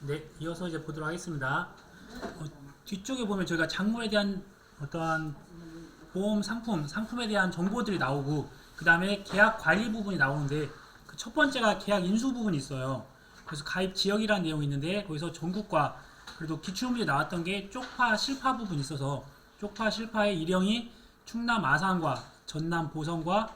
네, 이어서 이제 보도록 하겠습니다. 뒤쪽에 보면 저희가 작물에 대한 어떠한 보험 상품에 대한 정보들이 나오고, 그 다음에 계약 관리 부분이 나오는데, 그 첫 번째가 계약 인수 부분이 있어요. 그래서 가입 지역이라는 내용이 있는데, 거기서 전국과 그래도 기출문제 나왔던 게 쪽파, 실파 부분이 있어서, 쪽파, 실파의 일형이 충남 아산과 전남 보성과,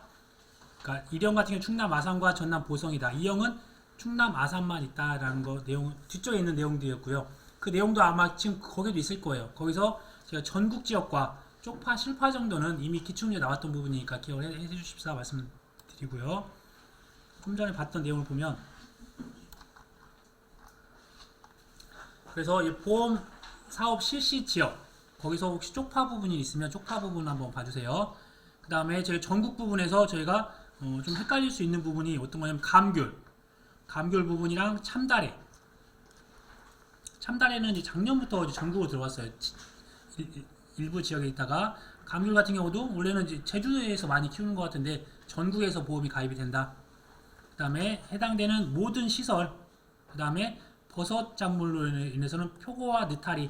그러니까 일형 같은 경우 충남 아산과 전남 보성이다. 이형은 충남 아산만 있다라는 거 내용 뒤쪽에 있는 내용들이었고요. 그 내용도 아마 지금 거기도 있을 거예요. 거기서 제가 전국 지역과 쪽파 실파 정도는 이미 기출문제 나왔던 부분이니까 기억을 해 주십사 말씀드리고요. 좀 전에 봤던 내용을 보면, 그래서 이 보험 사업 실시 지역, 거기서 혹시 쪽파 부분이 있으면 쪽파 부분 한번 봐주세요. 그 다음에 저희 전국 부분에서 저희가 좀 헷갈릴 수 있는 부분이 어떤 거냐면 감귤 부분이랑 참다래는 이제 작년부터 이제 전국으로 들어왔어요. 일부 지역에 있다가, 감귤 같은 경우도 원래는 이제 제주도에서 많이 키우는 것 같은데 전국에서 보험이 가입이 된다. 그 다음에 해당되는 모든 시설, 그 다음에 버섯 작물로 인해서는 표고와 느타리에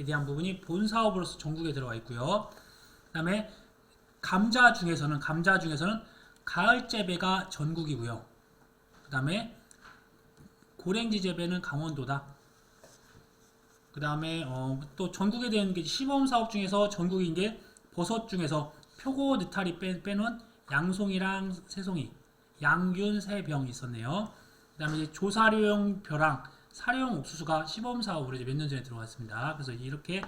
대한 부분이 본 사업으로서 전국에 들어가 있고요. 그 다음에 감자 중에서는 가을 재배가 전국이고요. 그 다음에 고랭지 재배는 강원도다. 그 다음에 또 전국에 대한 게 시범 사업 중에서 전국인 게 버섯 중에서 표고 느타리 빼놓은 양송이랑 새송이, 양균, 새병이 있었네요. 그 다음에 이제 조사료용 벼랑, 사료용 옥수수가 시범 사업으로 이제 몇 년 전에 들어갔습니다. 그래서 이렇게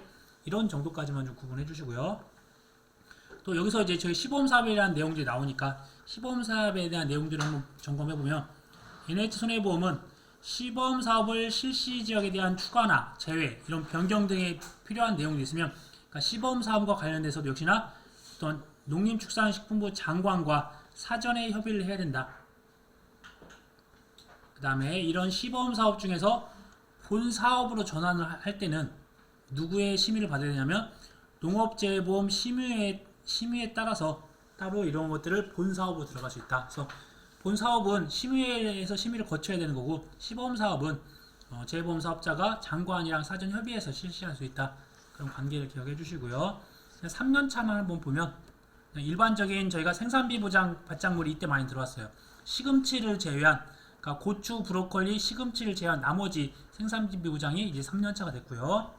이런 정도까지만 좀 구분해 주시고요. 또 여기서 이제 저희 시범 사업에 대한 내용들이 나오니까 시범 사업에 대한 내용들을 한번 점검해 보면, NH 손해보험은 시범 사업을 실시 지역에 대한 추가나 제외, 이런 변경 등에 필요한 내용이 있으면, 그러니까 시범 사업과 관련돼서도 역시나 어떤 농림축산식품부 장관과 사전에 협의를 해야 된다. 그 다음에 이런 시범 사업 중에서 본 사업으로 전환을 할 때는 누구의 심의를 받아야 되냐면, 농업재해보험 심의에 따라서 따로 이런 것들을 본 사업으로 들어갈 수 있다. 그래서 본 사업은 심의회에서 심의를 거쳐야 되는 거고, 시범 사업은 재보험 사업자가 장관이랑 사전 협의해서 실시할 수 있다. 그런 관계를 기억해 주시고요. 3년 차만 한번 보면, 일반적인 저희가 생산비 보장 받장물이 이때 많이 들어왔어요. 시금치를 제외한, 그러니까 고추, 브로콜리, 시금치를 제외한 나머지 생산비 보장이 이제 3년 차가 됐고요.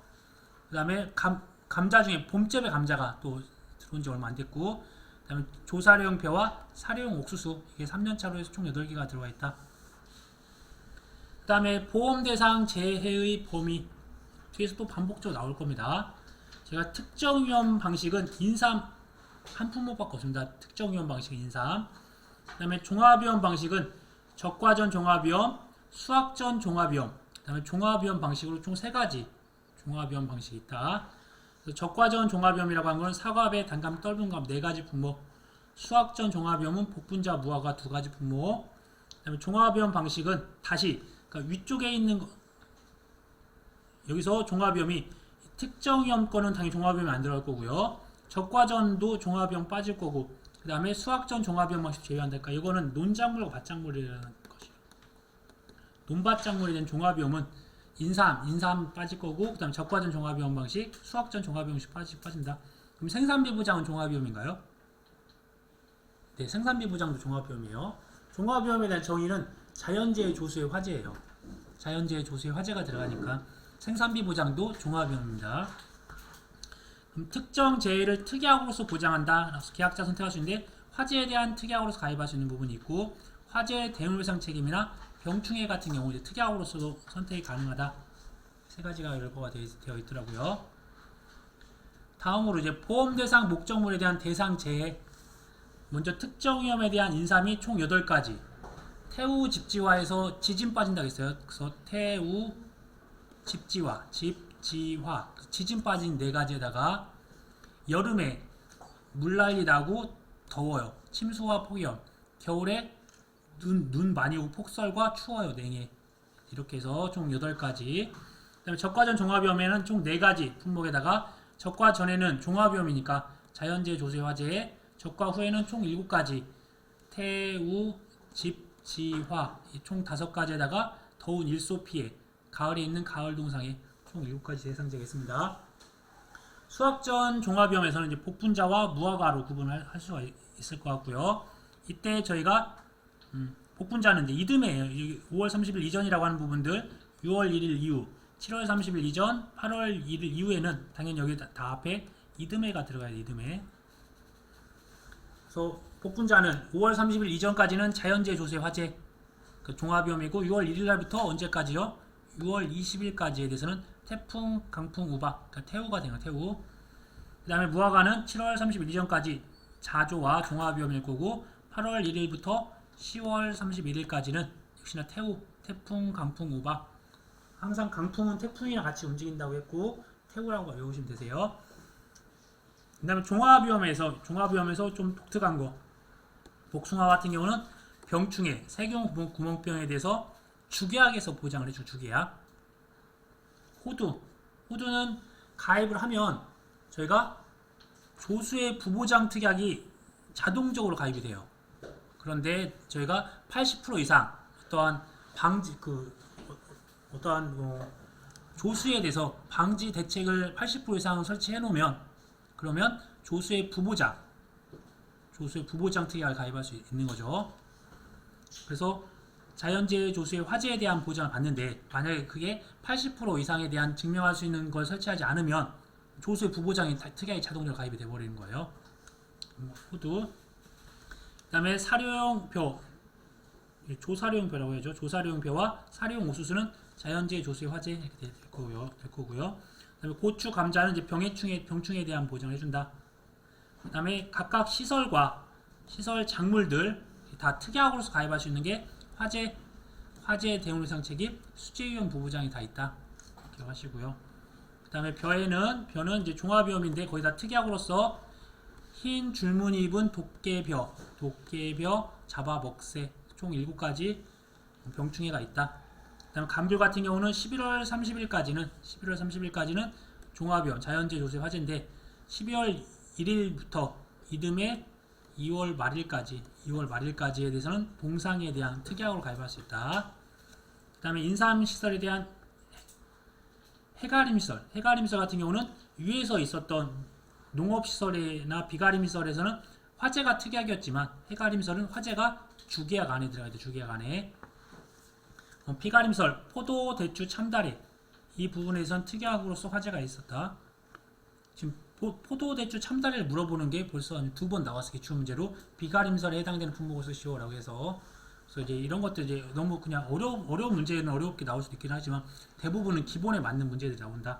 그 다음에 감자 중에 봄재배 감자가 또 들어온 지 얼마 안 됐고, 그 다음에 조사료용 벼와 사료용 옥수수, 이게 3년차로 해서 총 8개가 들어가 있다. 그 다음에 보험 대상 재해의 범위, 뒤에서 또 반복적으로 나올 겁니다. 제가 특정 위험 방식은 인삼 한 품목밖에 없습니다. 특정 위험 방식은 인삼. 그 다음에 종합위험 방식은 적과전 종합위험, 수확전 종합위험, 그 다음에 종합위험 방식으로 총 3가지 종합위험 방식이 있다. 적과전 종합위험이라고 하는 건 사과배, 단감, 떫은감 4가지 품목, 수확전 종합위험은 복분자, 무화과 2가지 품목, 그 다음에 종합위험 방식은 다시, 그러니까 위쪽에 있는 거, 여기서 종합위험이 특정 위험권은 당연히 종합위험이 안 들어갈 거고요. 적과전도 종합위험 빠질 거고, 그 다음에 수확전 종합위험 방식 제외한다니까, 이거는 논작물과 밭작물이라는 것이에요. 논밭작물에 대한 종합위험은 인삼 빠질 거고, 그 다음에 적과전 종합위험 방식, 수확전 종합위험 방식 빠진다. 그럼 생산비 보장은 종합위험인가요? 네, 생산비 보장도 종합위험이에요. 종합위험에 대한 정의는 자연재해 조수의 화재예요. 자연재해 조수의 화재가 들어가니까 생산비 보장도 종합위험입니다. 그럼 특정 재해를 특약으로서 보장한다. 계약자 선택할 수 있는데, 화재에 대한 특약으로서 가입할 수 있는 부분이 있고, 화재 대응배상 책임이나 병충해 같은 경우 이제 특약으로서도 선택이 가능하다. 3가지가 열거가 되어 있더라고요. 다음으로 이제 보험 대상 목적물에 대한 대상 재해. 먼저 특정 위험에 대한 인삼이 총 8가지. 태우 집지화에서 지진 빠진다고 했어요. 그래서 태우 집지화, 지진 빠진 4가지에다가 여름에 물난리 나고 더워요. 침수와 폭염. 겨울에 눈 많이 오고 폭설과 추워요. 냉해. 이렇게 해서 총 8가지. 그 다음에 적과전 종합위험에는 총 4가지 품목에다가, 적과 전에는 종합위험이니까 자연재해, 조세, 화재에, 적과 후에는 총 7가지. 태우, 집, 지화 총 5가지에다가 더운 일소 피해, 가을에 있는 가을 동상에 총 7가지 대상자가 있습니다. 수학전 종합위험에서는 이제 복분자와 무화과로 구분할 수가 있을 것 같고요. 이때 저희가 복분자는 이제 이듬해예요. 5월 30일 이전이라고 하는 부분들, 6월 1일 이후, 7월 30일 이전, 8월 1일 이후에는 당연히 여기 다 앞에 이듬해가 들어가야 돼요. 이듬해. 그래서 복분자는 5월 30일 이전까지는 자연재해 조세 화재 그 종합위험이고 6월 1일 날부터 언제까지요? 6월 20일까지에 대해서는 태풍, 강풍, 우박, 그러니까 태우가 되는 태우. 그 다음에 무화과는 7월 30일 이전까지 자조와 종합위험일 거고 8월 1일부터 10월 31일까지는 역시나 태우, 태풍, 강풍, 우박. 항상 강풍은 태풍이랑 같이 움직인다고 했고 태우라고 외우시면 되세요. 그 다음에 종합위험에서 좀 독특한 거 복숭아 같은 경우는 병충해, 세균 구멍병에 대해서 주계약에서 보장을 해줘. 주계약. 호두는 가입을 하면 저희가 조수의 부보장 특약이 자동적으로 가입이 돼요. 그런데 저희가 80% 이상 어떠한 조수에 대해서 방지 대책을 80% 이상 설치해 놓으면 그러면 조수의 부보장 특약을 가입할 수 있는 거죠. 그래서 자연재해 조수의 화재에 대한 보장을 받는데 만약에 그게 80% 이상에 대한 증명할 수 있는 걸 설치하지 않으면 조수의 부보장이 특약이 자동적으로 가입이 돼버리는 거예요. 호두. 그 다음에 사료용표, 조사료용표라고 해야죠. 조사료용표와 사료용 옥수수는 자연재해 조수의 화재 이렇게 될 거고요. 그 다음에 고추, 감자는 이제 병충해에 대한 보장을 해준다. 그 다음에 각각 시설 작물들 다 특약으로서 가입할 수 있는 게 화재 대응 예상 책임, 수재위험 부부장이 다 있다. 기억하시고요. 그 다음에 벼는 이제 종합위험인데 거의 다 특약으로서 흰 줄무늬 입은 도깨벼, 잡아먹새 총 7가지 병충해가 있다. 그 다음에 감귤 같은 경우는 11월 30일까지는 종합위험, 자연재해 조세 화재인데 12월 1일부터 이듬해 2월 말일까지에 대해서는 봉상에 대한 특약으로 가입할 수 있다. 그 다음에 인삼시설에 대한 해가림시설 같은 경우는 위에서 있었던 농업시설이나 비가림시설에서는 화재가 특약이었지만 해가림시설은 화재가 주계약 안에 들어가야 돼. 주계약 안에. 비가림시설, 포도, 대추, 참다리 이 부분에선 특약으로서 화재가 있었다. 지금 포도, 대추, 참다리를 물어보는 게 벌써 2번 나왔을 게 주문제로 비가림설에 해당되는 품목을 쓰시오라고 해서 그래서 이제 이런 것들 이제 너무 그냥 어려운 문제는 어렵게 나올 수도 있긴 하지만 대부분은 기본에 맞는 문제들이 나온다.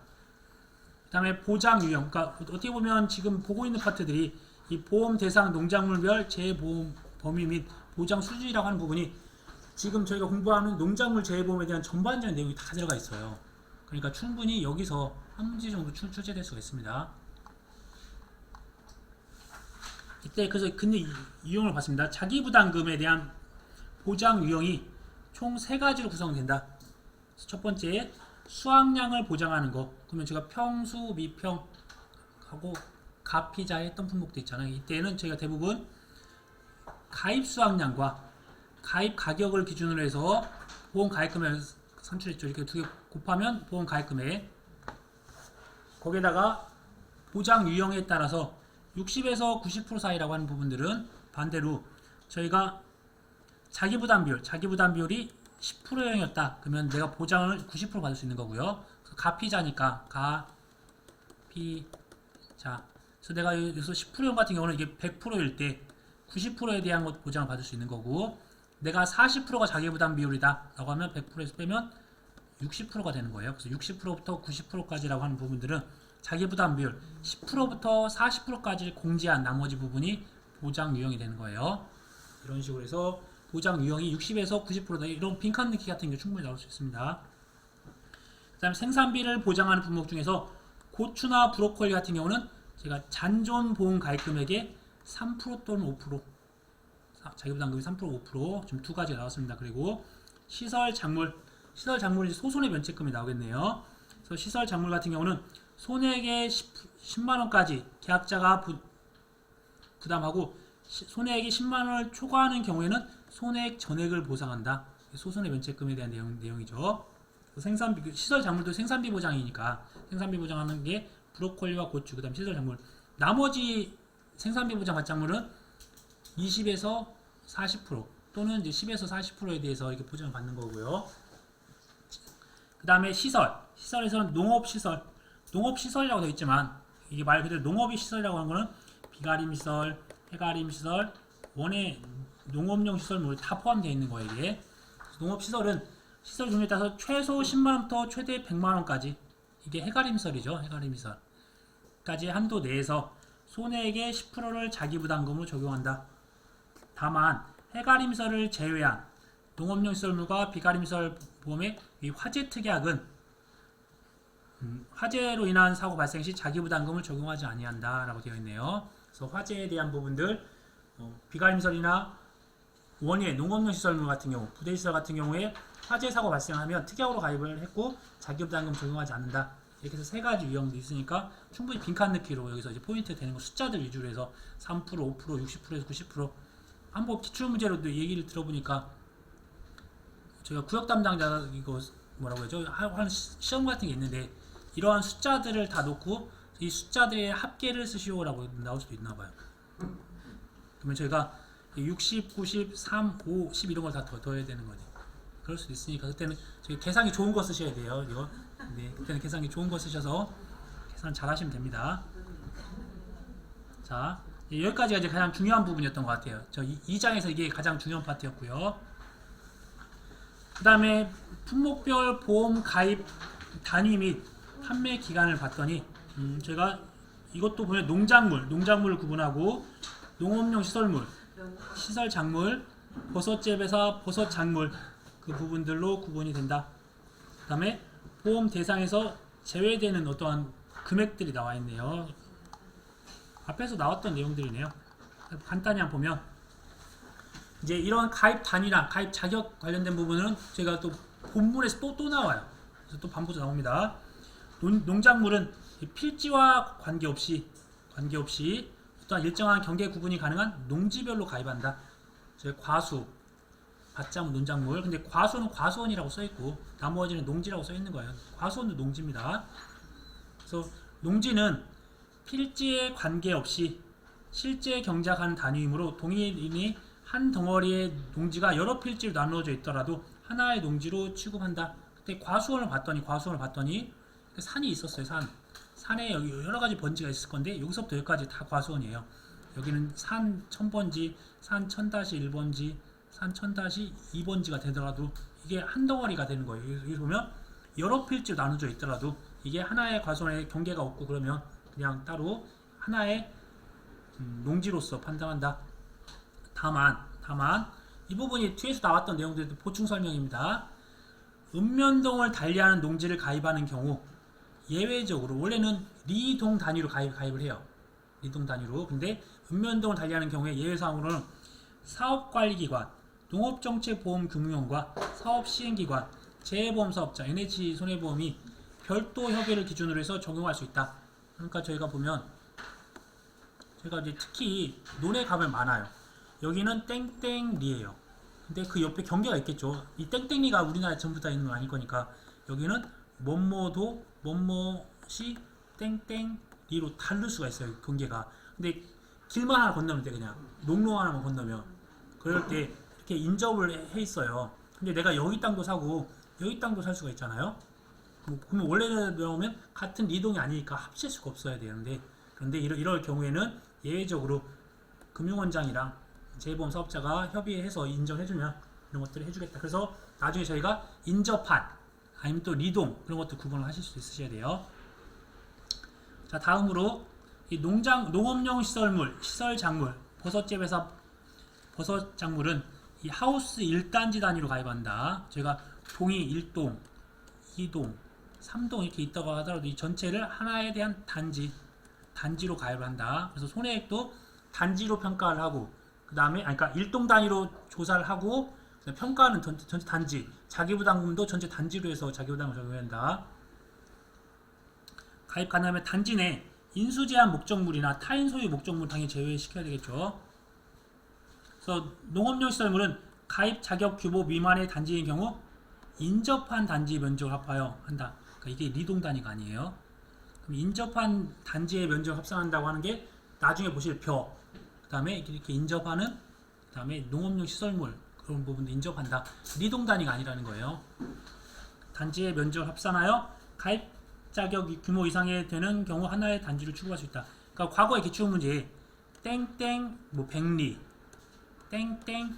그 다음에 보장 유형, 그러니까 어떻게 보면 지금 보고 있는 파트들이 이 보험 대상 농작물별 재보험 범위 및 보장 수준이라고 하는 부분이 지금 저희가 공부하는 농작물 재보험에 대한 전반적인 내용이 다 들어가 있어요. 그러니까 충분히 여기서 한 문제 정도 출제될 수가 있습니다. 이때 그래서 근데 유형을 봤습니다. 자기부담금에 대한 보장 유형이 총 3가지로 구성된다. 첫 번째, 수확량을 보장하는 거. 그러면 제가 평수, 미평하고 가피자 했던 품목도 있잖아요. 이때는 저희가 대부분 가입 수확량과 가입 가격을 기준으로 해서 보험 가입금액을 산출했죠. 이렇게 2개 곱하면 보험 가입금액. 거기에다가 보장 유형에 따라서 60에서 90% 사이라고 하는 부분들은 반대로 저희가 자기부담 비율이 10%형이었다. 그러면 내가 보장을 90% 받을 수 있는 거고요. 가피자니까 가피자. 그래서 내가 여기서 10%형 같은 경우는 이게 100%일 때 90%에 대한 것 보장을 받을 수 있는 거고, 내가 40%가 자기부담 비율이다 라고 하면 100%에서 빼면 60%가 되는 거예요. 그래서 60%부터 90%까지라고 하는 부분들은 자기부담 비율 10%부터 40%까지 공제한 나머지 부분이 보장 유형이 되는 거예요. 이런 식으로 해서 보장 유형이 60에서 90%다. 이런 빈칸 넣기 같은 게 충분히 나올 수 있습니다. 그 다음에 생산비를 보장하는 품목 중에서 고추나 브로콜리 같은 경우는 제가 잔존 보험 가입 금액의 3% 또는 5%, 자기부담금이 3% 5% 지금 2가지가 나왔습니다. 그리고 시설 작물이 소손해 면책금이 나오겠네요. 그래서 시설 작물 같은 경우는 손해액의 10만원까지 계약자가 부담하고 손해액이 10만원을 초과하는 경우에는 손해액 전액을 보상한다. 소손해 면책금에 대한 내용이죠. 생산비 시설 작물도 생산비 보장이니까 생산비 보장하는 게 브로콜리와 고추 그다음 시설 작물. 나머지 생산비 보장 밭작물은 20에서 40% 또는 이제 10에서 40%에 대해서 이렇게 보장을 받는 거고요. 그다음에 시설에서는 농업시설이라고 되어 있지만 이게 말 그대로 농업이 시설이라고 하는 거는 비가림 시설, 해가림 시설, 원예 농업용 시설물 다 포함되어 있는 거예요. 이게 농업시설은 시설 종류에 따라서 최소 10만원부터 최대 100만원까지 이게 해가림 시설이죠. 해가림 시설까지 한도 내에서 손해액의 10%를 자기부담금으로 적용한다. 다만 해가림 시설을 제외한 농업용 시설물과 비가림 시설 보험의 이 화재 특약은 화재로 인한 사고 발생 시 자기부담금을 적용하지 아니한다라고 되어 있네요. 그래서 화재에 대한 부분들 비가림 시설이나 원예 농업용 시설물 같은 경우, 부대시설 같은 경우에 화재 사고 발생하면 특약으로 가입을 했고 자기부담금 적용하지 않는다. 이렇게 해서 세 가지 유형도 있으니까 충분히 빈칸 넣기로 여기서 이제 포인트 되는 거 숫자들 위주로 해서 3%, 5%, 60%에서 90%. 한번 기출 문제로도 얘기를 들어보니까 저희가 구역 담당자 이거 뭐라고 하죠? 하는 시험 같은 게 있는데 이러한 숫자들을 다 놓고 이 숫자들의 합계를 쓰시오라고 나올 수도 있나 봐요. 그러면 저희가 60, 90, 3, 5, 10 이런 걸 다 더해야 되는 거죠. 그럴 수도 있으니까 그때는 저희 계산기 좋은 거 쓰셔야 돼요. 이거. 네, 그때는 계산기 좋은 거 쓰셔서 계산 잘 하시면 됩니다. 자, 여기까지가 이제 가장 중요한 부분이었던 것 같아요. 저 2장에서 이게 가장 중요한 파트였고요. 그 다음에 품목별 보험 가입 단위 및 판매 기간을 봤더니 저희가 이것도 보면 농작물을 구분하고 농업용 시설물, 시설 작물, 버섯 재배사, 버섯 작물 그 부분들로 구분이 된다. 그 다음에 보험 대상에서 제외되는 어떠한 금액들이 나와 있네요. 앞에서 나왔던 내용들이네요. 간단히 한번 보면 이제 이런 가입 단위랑 가입 자격 관련된 부분은 제가 또 본문에서 또 나와요. 그래서 또 반복해서 나옵니다. 농작물은 필지와 관계없이 어떠한 일정한 경계 구분이 가능한 농지별로 가입한다. 과수, 밭작물, 논작물. 근데 과수는 과수원이라고 써있고 나머지는 농지라고 써있는 거예요. 과수원도 농지입니다. 그래서 농지는 필지에 관계없이 실제 경작하는 단위이므로 동일인이 한 덩어리의 농지가 여러 필지로 나누어져 있더라도 하나의 농지로 취급한다. 그때 과수원을 봤더니 산이 있었어요. 산에 여기 여러 가지 번지가 있을 건데 여기서부터 여기까지 다 과수원이에요. 여기는 산 1000번지, 산 1000-1번지, 산 1000-2번지가 되더라도 이게 한 덩어리가 되는 거예요. 여기 보면 여러 필지로 나눠져 있더라도 이게 하나의 과수원의 경계가 없고 그러면 그냥 따로 하나의 농지로서 판단한다. 다만 이 부분이 뒤에서 나왔던 내용들도 보충 설명입니다. 읍면동을 달리하는 농지를 가입하는 경우 예외적으로 원래는 리동 단위로 가입을 해요. 리동 단위로. 근데 읍면동을 달리하는 경우에 예외사항으로는 사업관리기관, 농업정책보험금융원과 사업시행기관, 재해보험사업자, NH손해보험이 별도 협의를 기준으로 해서 적용할 수 있다. 그러니까 저희가 보면 제가 이제 특히 논에 가면 많아요. 여기는 땡땡리예요. 근데 그 옆에 경계가 있겠죠. 이 땡땡리가 우리나라에 전부 다 있는 건 아닐 거니까 여기는 뭐뭐도 뭐뭐시 땡땡리로 다를 수가 있어요. 경계가. 근데 길만 하나 건너면 돼. 그냥 농로 하나만 건너면 그럴 때 이렇게 인접을 해 있어요. 근데 내가 여기 땅도 사고 여기 땅도 살 수가 있잖아요. 그러면 원래는 같은 리동이 아니니까 합칠 수가 없어야 되는데 그런데 이럴 경우에는 예외적으로 금융원장이랑 재보험 사업자가 협의해서 인정해주면 이런 것들을 해주겠다. 그래서 나중에 저희가 인접한 아니면 또 리동 그런 것도 구분을 하실 수 있으셔야 돼요. 자, 다음으로 이 농업용 시설물, 시설작물, 버섯재배사 버섯작물은 이 하우스 1단지 단위로 가입한다. 저희가 동이 1동, 2동, 3동 이렇게 있다고 하더라도 이 전체를 하나에 대한 단지로 가입을 한다. 그래서 손해액도 단지로 평가를 하고 그 다음에 그러니까 1동 단위로 조사를 하고 평가는 전체 단지, 자기부담금도 전체 단지로 해서 자기부담금을 적용한다. 가입 가능하면 단지 내 인수제한 목적물이나 타인 소유 목적물 당연히 제외시켜야 되겠죠. 그래서 농업용 시설물은 가입 자격 규모 미만의 단지인 경우 인접한 단지의 면적을 합하여 한다. 그러니까 이게 리동 단위가 아니에요. 그럼 인접한 단지의 면적을 합산한다고 하는 게 나중에 보실 벼, 그 다음에 이렇게 인접하는, 그 다음에 농업용 시설물 그런 부분도 인접한다. 리동 단위가 아니라는 거예요. 단지의 면적을 합산하여 가입 자격 규모 이상이 되는 경우 하나의 단지를 추구할 수 있다. 그러니까 과거의 기출문제 땡땡 뭐 100리 땡땡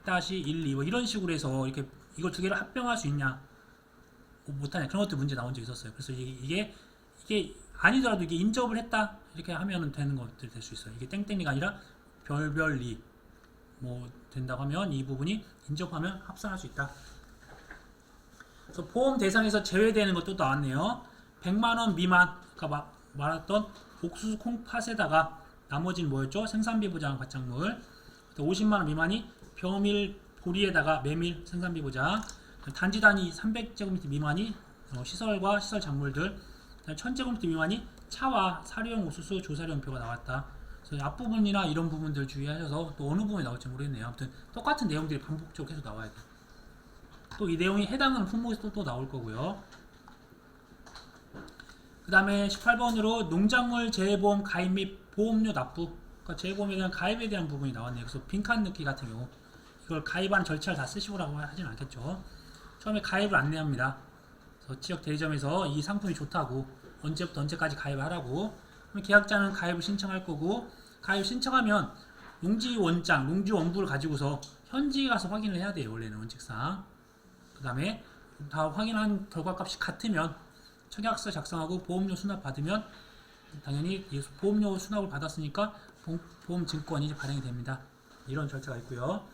100-12 뭐 이런 식으로 해서 이렇게 이거 두 개를 합병할 수 있냐 못하냐 그런 것들 문제 나온 적 있었어요. 그래서 이게 아니더라도 이게 인접을 했다 이렇게 하면 되는 것들 될 수 있어요. 이게 땡땡리가 아니라 별별리 뭐 된다고 하면 이 부분이 인접하면 합산할 수 있다. 그래서 보험 대상에서 제외되는 것도 나왔네요. 100만원 미만 아까 말했던 옥수수 콩팥에다가 나머지는 뭐였죠? 생산비 보장 바짝물. 50만원 미만이 벼밀 보리에다가 메밀 생산비 보장. 단지 단위 300제곱미터 미만이 시설과 시설 작물들. 1000제곱미터 미만이 차와 사료용 옥수수 조사료용표가 나왔다. 그래서 앞부분이나 이런 부분들 주의하셔서 또 어느 부분에 나올지 모르겠네요. 아무튼 똑같은 내용들이 반복적으로 계속 나와야 돼요. 또 이 내용이 해당하는 품목에서 또 나올 거고요. 그 다음에 18번으로 농작물 재보험 가입 및 보험료 납부, 그러니까 재보험에 대한 가입에 대한 부분이 나왔네요. 그래서 빈칸 넣기 같은 경우 이걸 가입하는 절차를 다 쓰시고라고 하진 않겠죠. 처음에 가입을 안내합니다. 그래서 지역 대리점에서 이 상품이 좋다고 언제부터 언제까지 가입을 하라고. 그럼 계약자는 가입을 신청할 거고, 가입 신청하면 농지 원장, 농지 원부를 가지고서 현지에 가서 확인을 해야 돼요. 원래는 원칙상. 그 다음에 다 확인한 결과값이 같으면 청약서 작성하고 보험료 수납 받으면 당연히 보험료 수납을 받았으니까 보험증권이 발행이 됩니다. 이런 절차가 있고요.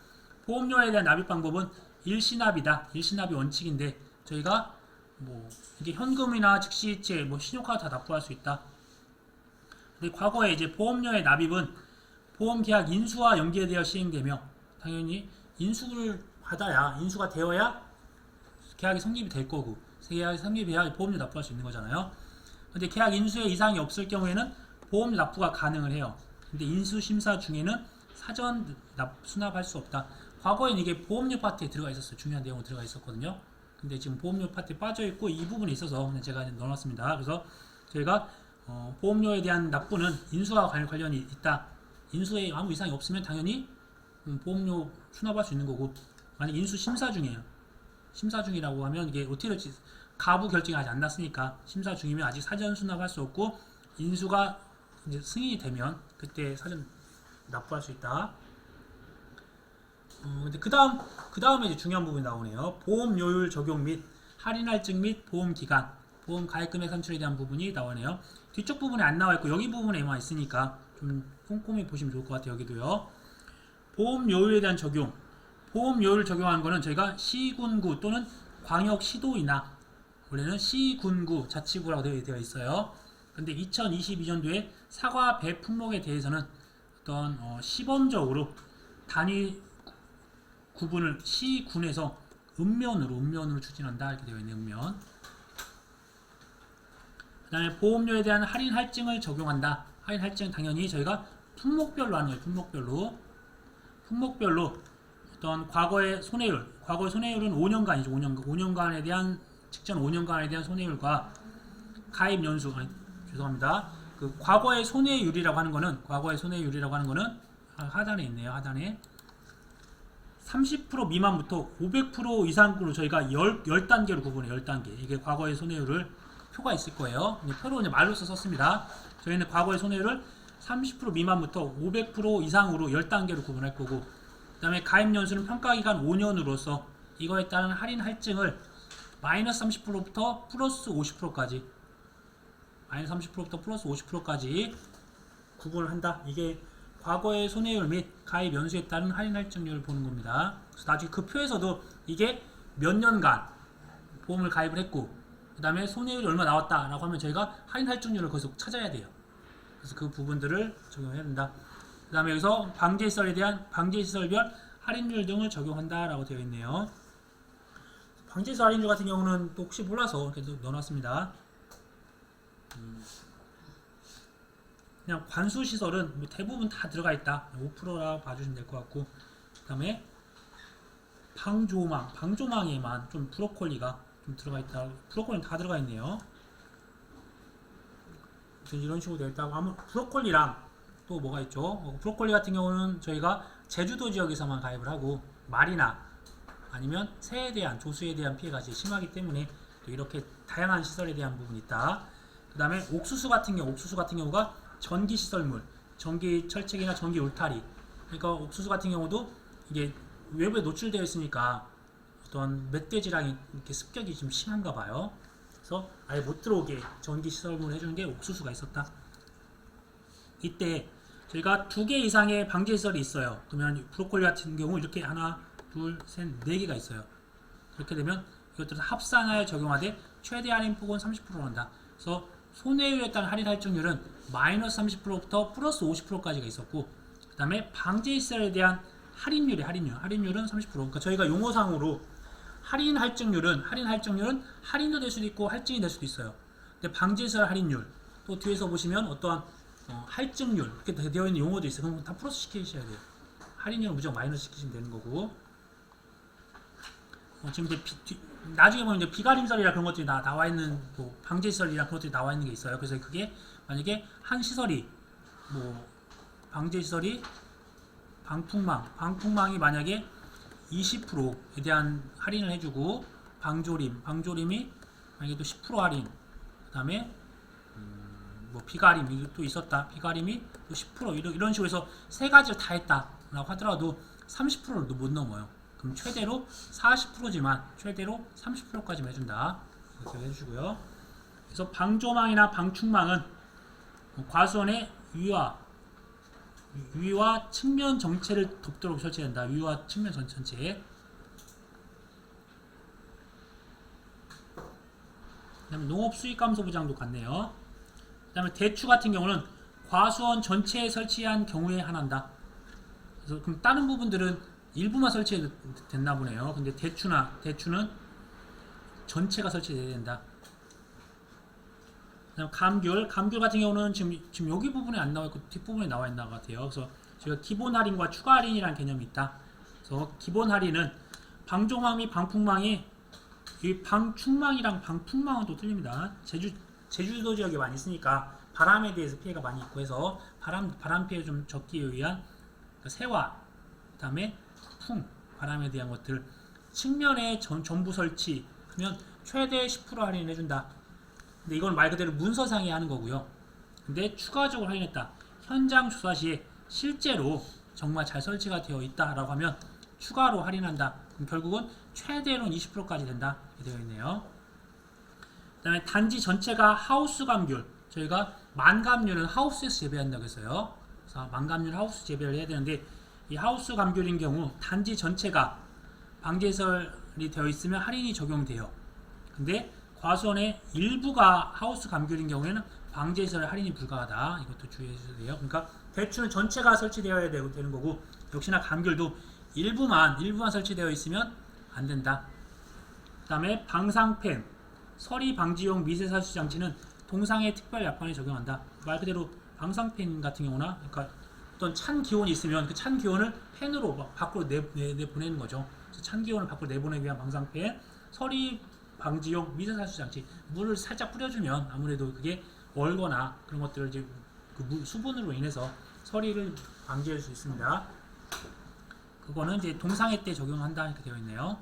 보험료에 대한 납입 방법은 일시납이다. 일시납이 원칙인데 저희가 뭐 이게 현금이나 즉시이체, 뭐 신용카드 다 납부할 수 있다. 근데 과거에 이제 보험료의 납입은 보험계약 인수와 연계되어 시행되며 당연히 인수를 받아야 인수가 되어야 계약이 성립이 될 거고 계약이 성립해야 보험료 납부할 수 있는 거잖아요. 근데 계약 인수에 이상이 없을 경우에는 보험료 납부가 가능을 해요. 근데 인수 심사 중에는 사전 수납할 수 없다. 과거에는 이게 보험료 파트에 들어가 있었어요. 중요한 내용이 들어가 있었거든요. 근데 지금 보험료 파트에 빠져 있고 이 부분이 있어서 제가 넣어놨습니다. 그래서 저희가 보험료에 대한 납부는 인수와 관련이 있다. 인수에 아무 이상이 없으면 당연히 보험료 수납할 수 있는 거고, 만약 인수 심사 중이에요. 심사 중이라고 하면 이게 어떻게 될지 가부 결정이 아직 안 났으니까 심사 중이면 아직 사전 수납할 수 없고, 인수가 이제 승인이 되면 그때 사전 납부할 수 있다. 근데 그 다음에 이제 중요한 부분이 나오네요. 보험료율 적용 및 할인 할증 및 보험 기간, 보험 가입금액 산출에 대한 부분이 나오네요. 뒤쪽 부분에 안 나와 있고 여기 부분에만 있으니까 좀 꼼꼼히 보시면 좋을 것 같아요. 여기도요. 보험료율에 대한 적용. 보험료율을 적용하는 거는 저희가 시군구 또는 광역시도이나 원래는 시군구 자치구라고 되어 있어요. 근데 2022년도에 사과 배 품목에 대해서는 어떤 시범적으로 단위 구분을 시군에서 읍면으로 추진한다 이렇게 되어 있는 읍면. 그 다음에 보험료에 대한 할인 할증을 적용한다. 할인 할증 당연히 저희가 품목별로 하는 거예요. 품목별로 어떤 과거의 손해율은 5년간이죠. 5년간에 대한 직전 5년간에 대한 손해율과 가입 연수, 죄송합니다. 그 과거의 손해율이라고 하는 거는 하단에 있네요. 하단에 30% 미만부터 500% 이상으로 저희가 10단계로 구분해요. 10단계. 이게 과거의 손해율을 표가 있을 거예요. 표로 이제 말로써 썼습니다. 저희는 과거의 손해율을 30% 미만부터 500% 이상으로 10단계로 구분할 거고, 그 다음에 가입 연수는 평가기간 5년으로서 이거에 따른 할인 할증을 마이너스 30%부터 플러스 50%까지 마이너스 30%부터 플러스 50%까지 구분을 한다. 이게 과거의 손해율 및 가입 연수에 따른 할인 할증률을 보는 겁니다. 그래서 나중에 그 표에서도 이게 몇 년간 보험을 가입을 했고 그 다음에 손해율이 얼마 나왔다라고 하면 저희가 할인 할증률을 거기서 찾아야 돼요. 그래서 그 부분들을 적용해야 된다. 그 다음에 여기서 방제시설에 대한 방제시설별 할인율 등을 적용한다라고 되어 있네요. 방제시설 할인율 같은 경우는 또 혹시 몰라서 이렇게 넣어놨습니다. 그냥 관수시설은 뭐 대부분 다 들어가 있다. 5%라고 봐주시면 될 것 같고, 그 다음에 방조망에만 좀 브로콜리가 좀 들어가 있다. 브로콜리는 다 들어가 있네요. 이런 식으로 되어 있다고 하면 브로콜리랑 또 뭐가 있죠? 브로콜리 같은 경우는 저희가 제주도 지역에서만 가입을 하고 말이나 아니면 새에 대한 조수에 대한 피해가 제일 심하기 때문에 또 이렇게 다양한 시설에 대한 부분이 있다. 그 다음에 옥수수 같은 경우가 전기 시설물, 전기 철책이나 전기 울타리. 그러니까 옥수수 같은 경우도 이게 외부에 노출되어 있으니까 어떤 멧돼지랑 이렇게 습격이 좀 심한가 봐요. 그래서 아예 못 들어오게 전기 시설물을 해주는 게 옥수수가 있었다. 이때 저희가 2개 이상의 방제 시설이 있어요. 그러면 브로콜리 같은 경우 이렇게 하나, 둘, 셋, 4개가 있어요. 그렇게 되면 이것들을 합산하여 적용하되 최대 할인폭은 30%로 한다. 그래서 손해율에 따른 할인 할증률은 마이너스 30%부터 플러스 50%까지가 있었고, 그 다음에 방제 시설에 대한 할인율은 30%. 그러니까 저희가 용어상으로 할인 할증률은 할인도 될 수도 있고 할증이 될 수도 있어요. 근데 방제 시설 할인율, 또 뒤에서 보시면 어떠한 할증률 이렇게 되어 있는 용어도 있어요. 그럼 다 플러스 시키셔야 돼요. 할인율은 무조건 마이너스 시키시면 되는 거고. 지금 이제 나중에 보면 이제 비가림설이라 그런 것들이 나와 있는 뭐 방제시설이라 그런 것들이 나와 있는 게 있어요. 그래서 그게 만약에 한 시설이 뭐 방제시설이 방풍망이 만약에 20%에 대한 할인을 해주고 방조림이 만약에 또 10% 할인, 그 다음에 뭐 비가림이 또 있었다. 비가림이 또 10% 이런 식으로 해서 세 가지를 다 했다라고 하더라도 30%를 못 넘어요. 그럼 최대로 40%지만 최대로 30%까지만 해준다. 이렇게 해주시고요. 그래서 방조망이나 방충망은 과수원의 위와 측면 전체를 돕도록 설치된다. 위와 측면 전체. 그 다음에 농업 수익 감소 부장도 같네요. 그 다음에 대추 같은 경우는 과수원 전체에 설치한 경우에 한한다. 그래서 그럼 다른 부분들은 일부만 설치됐나 보네요. 근데 대추는 전체가 설치돼야 된다. 감귤 같은 경우는 지금 여기 부분에 안 나와 있고 뒷부분에 나와 있는 것 같아요. 그래서 저희가 기본 할인과 추가 할인이라는 개념이 있다. 그래서 기본 할인은 방조망 및 방풍망이 이 방충망이랑 방풍망은 또 틀립니다. 제주도 지역에 많이 있으니까 바람에 대해서 피해가 많이 있고 해서 바람 피해 좀 적기 위한 새와 그 다음에 바람에 대한 것들 측면에 전부 설치하면 최대 10% 할인해준다. 근데 이건 말 그대로 문서상에 하는 거고요. 근데 추가적으로 할인했다. 현장 조사 시에 실제로 정말 잘 설치가 되어 있다라고 하면 추가로 할인한다. 그럼 결국은 최대로는 20%까지 된다. 이렇게 되어 있네요. 그 다음에 단지 전체가 하우스 감귤. 저희가 만감귤은 하우스에서 재배한다고 했어요. 그래서 만감귤 하우스 재배를 해야 되는데 이 하우스 감귤인 경우 단지 전체가 방제시설이 되어 있으면 할인이 적용돼요. 근데 과수원의 일부가 하우스 감귤인 경우에는 방제시설 할인이 불가하다. 이것도 주의해 주셔야 돼요. 그러니까 대추는 전체가 설치되어야 되는 거고 역시나 감귤도 일부만 설치되어 있으면 안 된다. 그 다음에 방상팬, 서리 방지용 미세살수 장치는 동상의 특별 약관에 적용한다. 말 그대로 방상팬 같은 경우나 그러니까 어떤 찬 기온이 있으면 그 찬 기온을 팬으로 밖으로 내보내는 거죠. 그래서 찬 기온을 밖으로 내보내기 위한 방상팬, 서리 방지용 미세살수 장치. 물을 살짝 뿌려주면 아무래도 그게 얼거나 그런 것들을 이제 그 수분으로 인해서 서리를 방지할 수 있습니다. 그거는 이제 동상회 때 적용한다 이렇게 되어 있네요.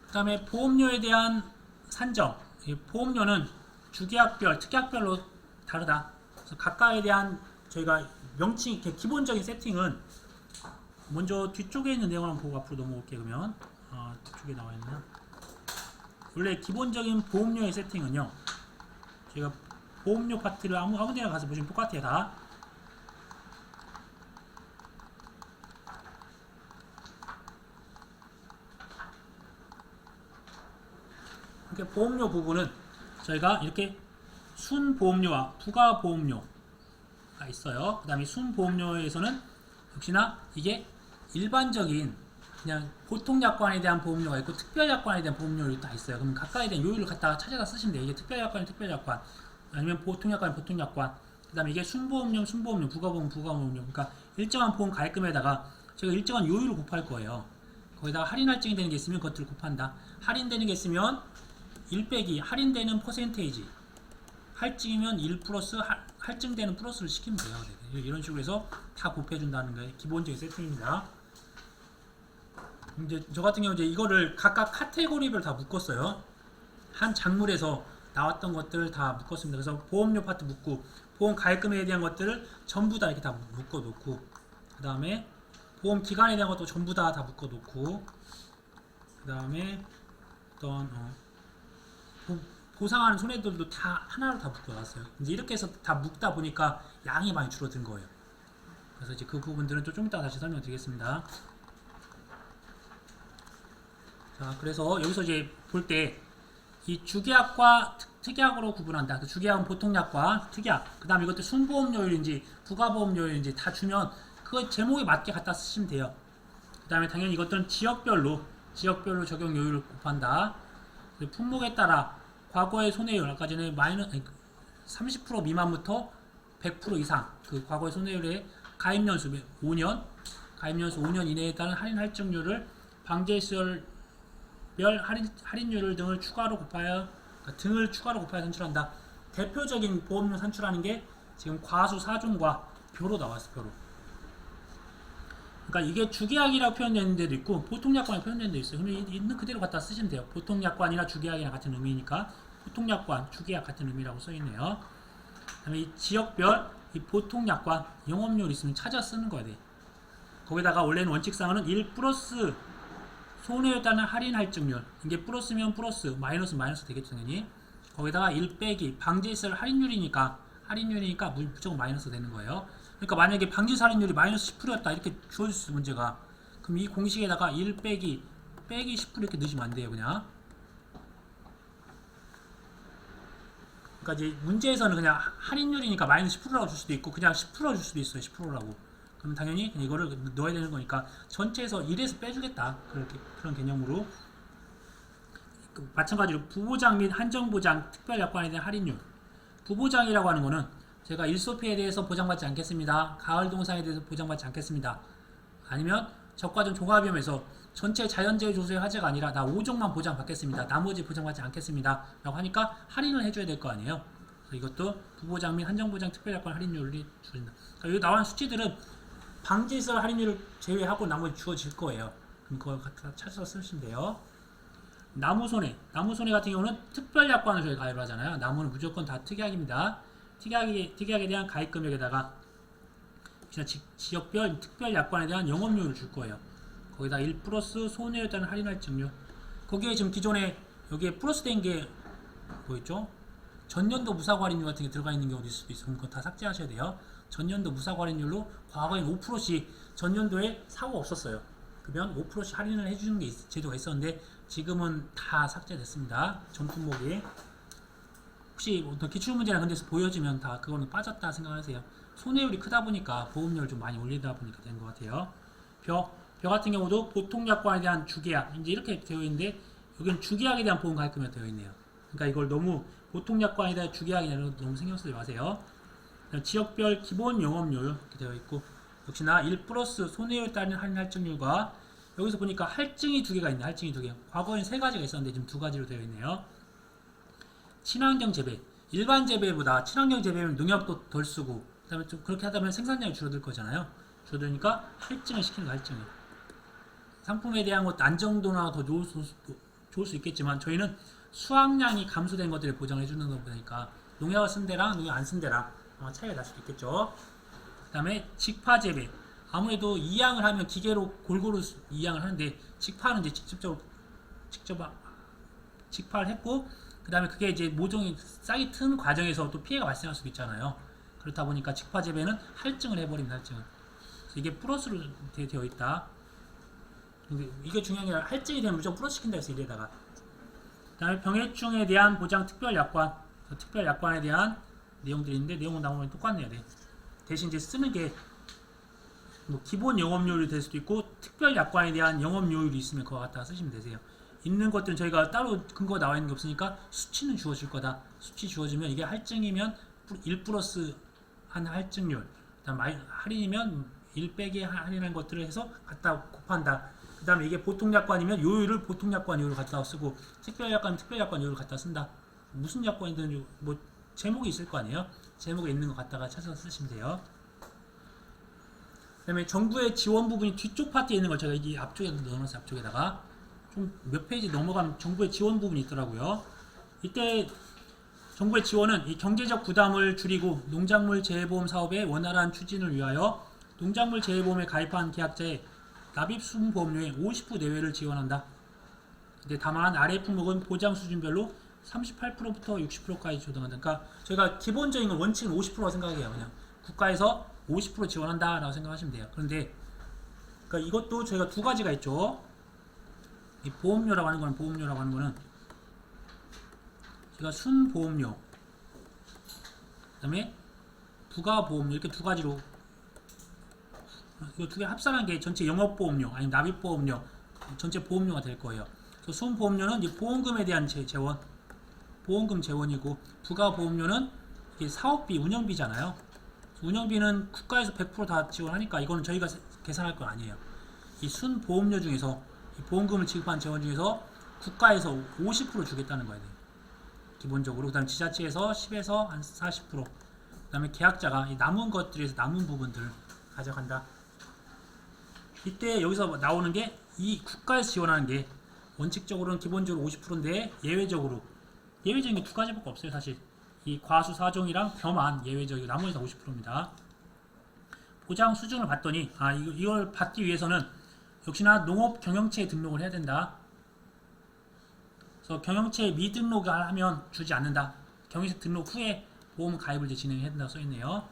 그 다음에 보험료에 대한 산정. 이 보험료는 주계약별, 특약별로 다르다. 그래서 각각에 대한 저희가 명칭, 이렇게 기본적인 세팅은 먼저 뒤쪽에 있는 내용을 한번 보고 앞으로 넘어올게요. 그러면 뒤쪽에 나와 있나? 원래 기본적인 보험료의 세팅은요. 제가 보험료 파트를 아무 데나 가서 보시면 똑같아요. 다. 이렇게 보험료 부분은 저희가 이렇게 순보험료와 부가보험료가 있어요. 그 다음에 순보험료에서는 역시나 이게 일반적인 그냥 보통약관에 대한 보험료가 있고 특별약관에 대한 보험료가 다 있어요. 그럼 각각에 대한 요율을 갖다가 찾아서 쓰시면 돼요. 이게 특별약관은 특별약관, 아니면 보통약관은 보통약관, 그 다음에 이게 순보험료, 부가보험, 부가보험료. 그러니까 일정한 보험 가입금에다가 제가 일정한 요율을 곱할 거예요. 거기다가 할인 할증이 되는 게 있으면 그것들을 곱한다. 할인되는 게 있으면 1 빼기 할인되는 퍼센테이지, 할증이면 1 플러스 할증되는 플러스를 시키면 돼요. 이런 식으로 해서 다 곱해준다는 게 기본적인 세팅입니다. 이제 저 같은 경우 이제 이거를 각각 카테고리별 다 묶었어요. 한 작물에서 나왔던 것들을 다 묶었습니다. 그래서 보험료 파트 묶고, 보험 가입금액에 대한 것들을 전부 다 이렇게 다 묶어 놓고, 그 다음에 보험 기간에 대한 것도 전부 다 묶어 놓고, 그 다음에 어떤 보상하는 손해들도 다 하나로 다 묶어 놨어요. 이제 이렇게 해서 다 묶다 보니까 양이 많이 줄어든 거예요. 그래서 이제 그 부분들은 좀 이따 다시 설명드리겠습니다. 자, 그래서 여기서 이제 볼 때 이 주계약과 특약으로 구분한다. 그 주계약은 보통약과 특약, 그 다음에 이것도 순보험료율인지 부가보험료율인지 다 주면 그 제목에 맞게 갖다 쓰시면 돼요. 그 다음에 당연히 이것들은 지역별로 적용 요율을 곱한다. 품목에 따라 과거의 손해율, 아까 전에 30% 미만부터 100% 이상, 그 과거의 손해율의 가입연수 5년, 가입연수 5년 이내에 따른 할인 할증률을 방제시설 별 할인율 등을 추가로 곱하여 산출한다. 대표적인 보험료 산출하는 게 지금 과수 4종과 벼로 나왔어. 벼로. 그러니까 이게 주계약이라고 표현되는 데도 있고 보통약관이 표현되는 데도 있어요. 그러면 있는 그대로 갖다 쓰시면 돼요. 보통약관이나 주계약이랑 같은 의미니까 보통약관, 주계약 같은 의미라고 써있네요. 그 다음에 이 지역별 이 보통약관 영업료율 있으면 찾아 쓰는 거야 돼. 거기다가 원래는 원칙상으로는 1 플러스 손해에 따른 할인 할증률, 이게 플러스면 플러스, 마이너스 마이너스 되겠죠 당연히. 거기다가 1 빼기 방지시설 할인율이니까 무조건 마이너스 되는 거예요. 그러니까 만약에 방지시설 할인율이 마이너스 10%였다 이렇게 주어질 수 있어 문제가. 그럼 이 공식에다가 1 빼기 10% 이렇게 넣으시면 안 돼요 그냥. 그러니까 이제 문제에서는 그냥 할인율이니까 마이너스 10%라고 줄 수도 있고 그냥 10%줄 수도 있어요. 10%라고. 그럼 당연히 이거를 넣어야 되는 거니까 전체에서 1에서 빼주겠다. 그런 개념으로. 마찬가지로 부보장 및 한정보장 특별약관에 대한 할인율. 부보장이라고 하는 거는 제가 일소피에 대해서 보장받지 않겠습니다. 가을동상에 대해서 보장받지 않겠습니다. 아니면 적과점 종합위험에서 전체 자연재해 조소의 화재가 아니라 나 5종만 보장받겠습니다. 나머지 보장받지 않겠습니다. 라고 하니까 할인을 해줘야 될 거 아니에요. 그래서 이것도 부보장 및 한정보장 특별약관 할인율이 줄인다. 그러니까 여기 나오는 수치들은 방지시설 할인율을 제외하고 나머지 주어질 거예요. 그럼 그걸 갖다 찾아서 쓰시면 돼요. 나무손해 같은 경우는 특별약관을 저희 가입을 하잖아요. 나무는 무조건 다 특약입니다. 특약에 대한 가입금액에다가 지역별 특별약관에 대한 영업료를 줄 거예요. 거기다 1 플러스 손해에 따른 할인 할증률. 거기에 지금 기존에 여기에 플러스 된 게 뭐 있죠? 전년도 무사고 할인율 같은 게 들어가 있는 경우도 있을 수도 있어요. 그럼 그거 다 삭제하셔야 돼요. 전년도 무사고 할인율로 과거엔 5%씩 전년도에 사고가 없었어요. 그러면 5%씩 할인을 해주는 게 제도가 있었는데 지금은 다 삭제됐습니다. 전 품목이. 혹시 어떤 기출문제나 그런 데서 보여지면 다 그거는 빠졌다 생각하세요. 손해율이 크다 보니까 보험료를 좀 많이 올리다 보니까 된 것 같아요. 벼 같은 경우도 보통약관에 대한 주계약 이제 이렇게 되어 있는데 여기는 주계약에 대한 보험 가입금이 되어 있네요. 그러니까 이걸 너무 보통약관에 대한 주계약이나 너무 신경 쓰지 마세요. 지역별 기본 영업료율 이렇게 되어 있고 역시나 1 플러스 손해율 따른 할인 할증률과 여기서 보니까 할증이 2개가 있네. 할증이 2개. 과거엔 3가지가 있었는데 지금 2가지로 되어 있네요. 친환경 재배. 일반 재배보다 친환경 재배면 농약도 덜 쓰고 그다음에 좀 그렇게 하다 보면 생산량이 줄어들 거잖아요. 줄어드니까 할증을 시키는 거 할증을. 상품에 대한 것도 안정도나 더 좋을 수 있겠지만 저희는 수확량이 감소된 것들을 보장해 주는 거 보니까 농약을 쓴 데랑 농약 안 쓴 데랑 차이가 날 수도 있겠죠. 그 다음에 직파 재배. 아무래도 이양을 하면 기계로 골고루 이양을 하는데 직파는 이제 직접 직파를 했고 그 다음에 그게 이제 모종이 싹이 튼 과정에서 또 피해가 발생할 수도 있잖아요. 그렇다 보니까 직파 재배는 할증을 해버립니다. 할증을. 그래서 이게 플러스로 되어 있다. 이게 중요한 게 할증이 되면 무조건 플러스 시킨다 해서 이래다가. 그 다음에 병해충에 대한 보장 특별약관. 특별약관에 대한 내용들이 있는데 내용은 나오면 똑같네요. 네. 대신 이제 쓰는 게 뭐 기본 영업료율이 될 수도 있고 특별약관에 대한 영업료율이 있으면 그거 갖다 쓰시면 되세요. 있는 것들은 저희가 따로 근거가 나와 있는 게 없으니까 수치는 주어질 거다. 수치 주어지면 이게 할증이면 1 플러스 한 할증률, 그다음 할인이면 1 빼기 할인한 것들을 해서 갖다 곱한다. 그 다음에 이게 보통약관이면 요율을 보통약관 요율을 갖다 쓰고 특별약관이면 특별약관 요율을 갖다 쓴다. 무슨 약관이든 뭐 제목이 있을 거 아니에요. 제목에 있는 거 갖다가 찾아서 쓰시면 돼요. 그 다음에 정부의 지원 부분이 뒤쪽 파트에 있는 걸 제가 이 앞쪽에 넣어놨어요. 앞쪽에다가 좀 몇 페이지 넘어가면 정부의 지원 부분이 있더라고요. 이때 정부의 지원은 이 경제적 부담을 줄이고 농작물 재해보험 사업의 원활한 추진을 위하여 농작물 재해보험에 가입한 계약자의 납입 순보험료의 50% 내외를 지원한다. 근데 다만 아래 품목은 보장 수준별로 38%부터 60%까지 조정한다. 그러니까 저희가 기본적인 건 원칙은 50%라 생각해요. 그냥 국가에서 50% 지원한다라고 생각하시면 돼요. 그런데 그러니까 이것도 저희가 두 가지가 있죠. 이 보험료라고 하는 거는 제가 순보험료, 그다음에 부가보험료 이렇게 두 가지로 이거 두 개 합산한 게 전체 영업보험료 아니면 납입보험료 전체 보험료가 될 거예요. 그래서 순보험료는 이제 보험금에 대한 재원, 보험금 재원이고 부가보험료는 이게 사업비, 운영비잖아요. 운영비는 국가에서 100% 다 지원하니까 이거는 저희가 계산할 건 아니에요. 이 순보험료 중에서 이 보험금을 지급한 재원 중에서 국가에서 50% 주겠다는 거예요. 기본적으로. 그 다음에 지자체에서 10에서 한 40%. 그 다음에 계약자가 이 남은 것들에서 남은 부분들을 가져간다. 이때 여기서 나오는 게 이 국가에서 지원하는 게 원칙적으로는 기본적으로 50%인데 예외적인 게 두 가지밖에 없어요. 사실 이 과수 사종이랑 벼만 예외적이고 나머지 다 50%입니다. 보장 수준을 봤더니 이걸 받기 위해서는 역시나 농업 경영체에 등록을 해야 된다. 그래서 경영체에 미등록을 하면 주지 않는다. 경영체 등록 후에 보험 가입을 진행해야 된다고 써있네요.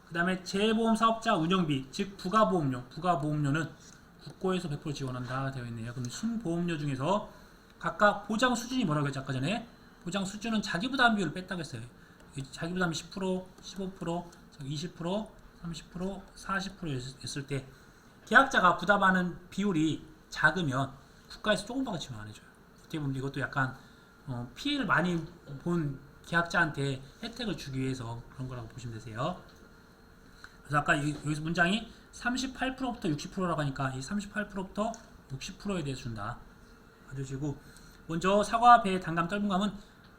그 다음에 재보험 사업자 운영비, 즉 부가보험료는 국고에서 100% 지원한다 되어 있네요. 그럼 순보험료 중에서 각각 보장 수준이 뭐라고 했죠? 아까 전에 보장 수준은 자기부담 비율을 뺐다고 했어요. 자기부담이 10%, 15%, 20%, 30%, 40%였을 때 계약자가 부담하는 비율이 작으면 국가에서 조금밖에 지원 안 해줘요. 어떻게 보면 이것도 약간 피해를 많이 본 계약자한테 혜택을 주기 위해서 그런 거라고 보시면 되세요. 그래서 아까 여기서 문장이 38%부터 60%라고 하니까 이 38%부터 60%에 대해서 준다. 봐주시고 먼저 사과, 배, 단감, 떫은감은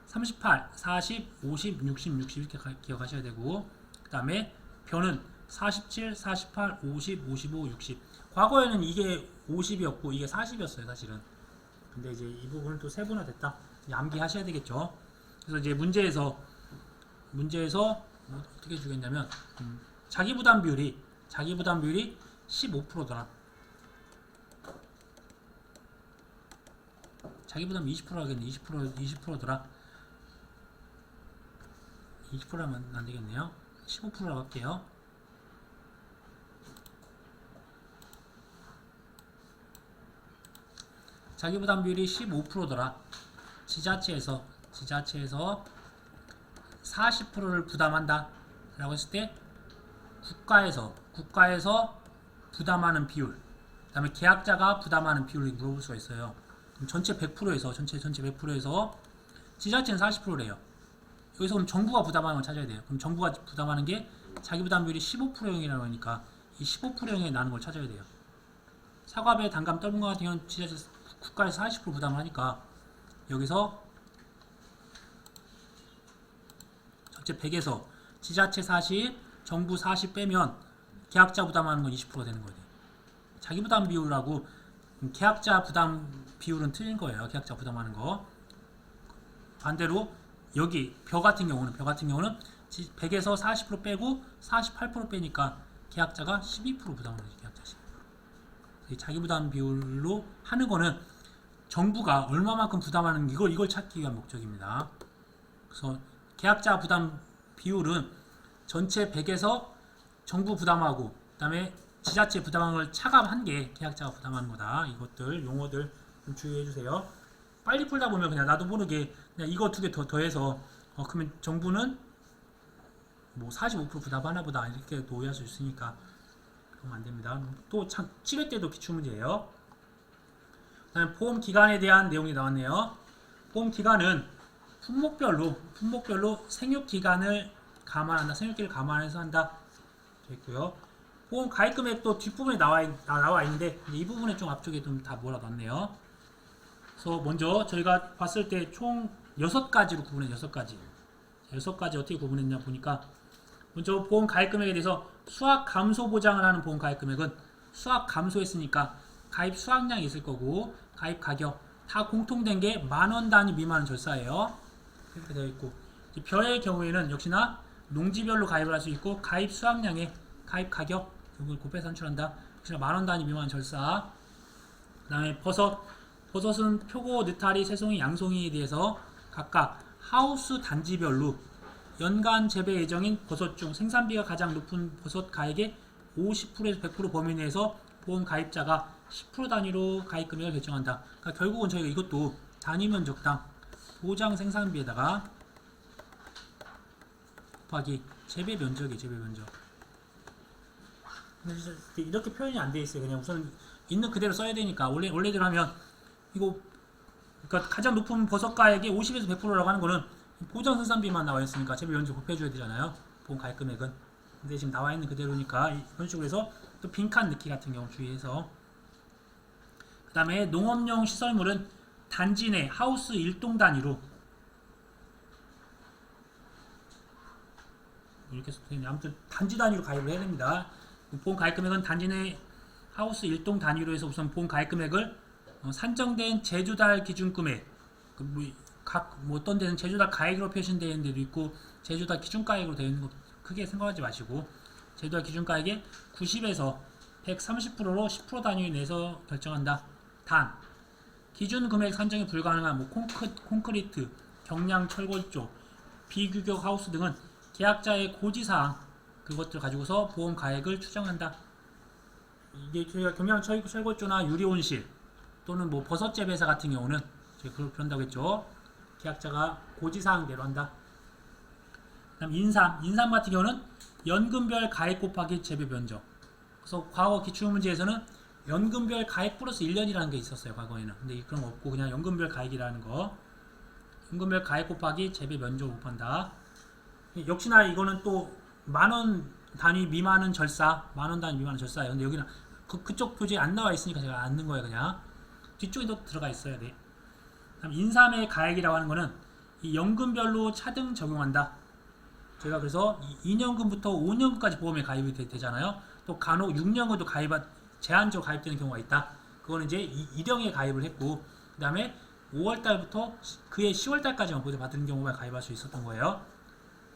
38, 40, 50, 60, 60 이렇게 기억하셔야 되고 그 다음에 벼는 47, 48, 50, 55, 60 과거에는 이게 50이었고 이게 40이었어요 사실은. 근데 이제 이 부분은 또 세분화됐다. 암기하셔야 되겠죠. 그래서 이제 문제에서 어떻게 주겠냐면 자기부담 비율이 15%더라. 자기부담 20% 하겠네. 20%더라. 20%라면 안 되겠네요. 15%라고 할게요. 자기부담 비율이 15%더라. 지자체에서 40%를 부담한다 라고 했을 때 국가에서 부담하는 비율, 그 다음에 계약자가 부담하는 비율을 물어볼 수가 있어요. 그럼 전체 100%에서 전체 100%에서 지자체는 40%래요. 여기서 그럼 정부가 부담하는 걸 찾아야 돼요. 그럼 정부가 부담하는 게 자기부담 비율이 15%형이라고 하니까 이 15%형에 나는 걸 찾아야 돼요. 사과배, 단감, 떫은감 같은 경우는 지자체 국가에서 40% 부담을 하니까 여기서 전체 100에서 지자체 40, 정부 40 빼면 계약자 부담하는 건 20% 되는 거예요. 자기 부담 비율하고 계약자 부담 비율은 틀린 거예요. 계약자 부담하는 거. 반대로 여기 벼 같은 경우는 100에서 40% 빼고 48% 빼니까 계약자가 12% 부담을 해요. 계약자 12%. 자기 부담 비율로 하는 거는 정부가 얼마만큼 부담하는 이걸 찾기 위한 목적입니다. 그래서 계약자 부담 비율은 전체 100에서 정부 부담하고 그 다음에 지자체 부담하는 걸 차감한 게 계약자가 부담하는 거다. 이것들 용어들 좀 주의해 주세요. 빨리 풀다 보면 그냥 나도 모르게 그냥 이거 두 개 더해서 그러면 정부는 뭐 45% 부담하나 보다 이렇게 또 오해할 수 있으니까 그러면 안 됩니다. 또 7회 때도 기출문제예요. 그 다음에 보험 기간에 대한 내용이 나왔네요. 보험 기간은 품목별로 생육 기간을 감안한다. 생육기를 감안해서 한다. 되어 있고요. 보험 가입 금액도 뒷부분에 나와 있는데 이 부분에 좀 앞쪽에 좀 다 몰아놨네요. 그래서 먼저 저희가 봤을 때 총 6가지로 구분해 6가지. 6가지 어떻게 구분했냐 보니까 먼저 보험 가입 금액에 대해서 수학 감소 보장을 하는 보험 가입 금액은 수학 감소했으니까 가입 수확량이 있을 거고 가입 가격 다 공통된 게 10,000원 단위 미만 절사예요. 이렇게 되어 있고 별의 경우에는 역시나 농지별로 가입을 할 수 있고 가입 수확량에 가입 가격 이걸 곱해 산출한다. 역시나 10,000원 단위 미만 절사. 그 다음에 버섯은 표고, 느타리, 새송이, 양송이에 대해서 각각 하우스 단지별로 연간 재배 예정인 버섯 중 생산비가 가장 높은 버섯 가액의 50%에서 100% 범위 내에서 보험 가입자가 10% 단위로 가입 금액을 결정한다. 그러니까 결국은 저희가 이것도 단위 면적당 보장 생산비에다가 곱하기 재배 면적이에요. 재배 면적. 이렇게 표현이 안 돼 있어요. 그냥 우선 있는 그대로 써야 되니까 원래대로 하면 이거 그러니까 가장 높은 버섯 가액의 50에서 100%라고 하는 거는 보장 생산비만 나와 있으니까 재배 면적 곱해줘야 되잖아요. 보험 가입 금액은. 근데 지금 나와 있는 그대로니까 이런 식으로 해서 또 빈칸 넣기 같은 경우 주의해서. 그 다음에 농업용 시설물은 단지 내 하우스 1동 단위로 이렇게 써있네. 아무튼 단지 단위로 가입을 해야 됩니다. 보험 가입 금액은 단지 내 하우스 1동 단위로 해서 우선 보험 가입 금액을 산정된 제주달 기준 금액 어떤 데는 제주달 가액으로 표시되어 있는 데도 있고 제주달 기준 가액으로 되어 있는 거 크게 생각하지 마시고 제주달 기준 가액의 90에서 130%로 10% 단위 내서 결정한다. 단 기준 금액 산정이 불가능한 콘크리트, 경량 철골조, 비규격 하우스 등은 계약자의 고지사항 그것들 가지고서 보험 가액을 추정한다. 이게 저희가 경량 철골조나 유리온실 또는 뭐 버섯 재배사 같은 경우는 저희가 그런다고 했죠. 계약자가 고지사항대로 한다. 그다음 인삼 같은 경우는 연금별 가액 곱하기 재배 면적. 그래서 과거 기출문제에서는 연금별 가액 플러스 1년이라는 게 있었어요. 과거에는. 근데 그런 거 없고 그냥 연금별 가액이라는 거. 연금별 가액 곱하기 재배 면적을 곱한다. 역시나 이거는 또 10,000원 단위 미만은 절사, 10,000원 단위 미만은 절사예요. 근데 여기는 그쪽 표지에 안 나와 있으니까 제가 안 넣은 거예요. 그냥 뒤쪽에도 들어가 있어야 돼. 다음 인삼의 가액이라고 하는 거는 이 연금별로 차등 적용한다. 제가 그래서 2년금부터 5년금까지 보험에 가입이 되잖아요. 또 간혹 6년금도 제한적으로 가입되는 경우가 있다. 그거는 이제 일형에 가입을 했고 그 다음에 5월달부터 그해 10월달까지만 보조 받는 경우가 가입할 수 있었던 거예요.